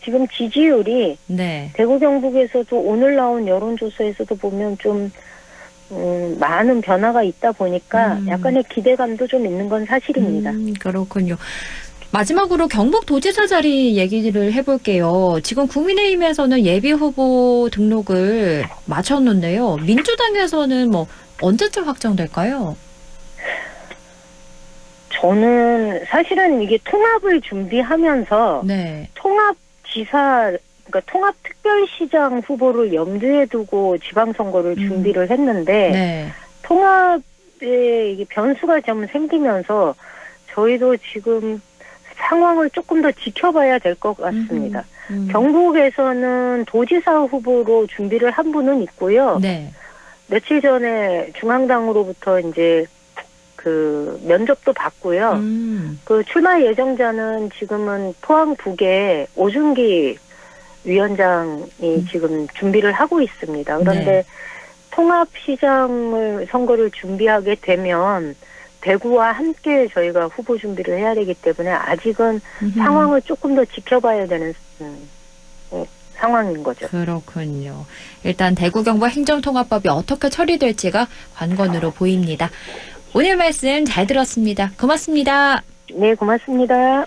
Speaker 14: 지금 지지율이
Speaker 1: 네.
Speaker 14: 대구 경북에서도 오늘 나온 여론조사에서도 보면 좀 많은 변화가 있다 보니까 약간의 기대감도 좀 있는 건 사실입니다.
Speaker 1: 그렇군요. 마지막으로 경북도지사 자리 얘기를 해볼게요. 지금 국민의힘에서는 예비후보 등록을 마쳤는데요. 민주당에서는 언제쯤 확정될까요?
Speaker 14: 저는 사실은 이게 통합을 준비하면서
Speaker 1: 네.
Speaker 14: 그러니까 통합특별시장 후보를 염두에 두고 지방선거를 준비를 했는데
Speaker 1: 네.
Speaker 14: 통합에 이게 변수가 좀 생기면서 저희도 지금 상황을 조금 더 지켜봐야 될 것 같습니다. 경북에서는 도지사 후보로 준비를 한 분은 있고요.
Speaker 1: 네.
Speaker 14: 며칠 전에 중앙당으로부터 이제 그 면접도 봤고요. 그 출마 예정자는 지금은 포항 북에 오준기 위원장이 지금 준비를 하고 있습니다. 그런데
Speaker 1: 네.
Speaker 14: 통합시장을 선거를 준비하게 되면 대구와 함께 저희가 후보 준비를 해야 되기 때문에 아직은 상황을 조금 더 지켜봐야 되는 상황인 거죠.
Speaker 1: 그렇군요. 일단 대구 경북 행정통합법이 어떻게 처리될지가 관건으로 보입니다. 오늘 말씀 잘 들었습니다. 고맙습니다.
Speaker 14: 네, 고맙습니다.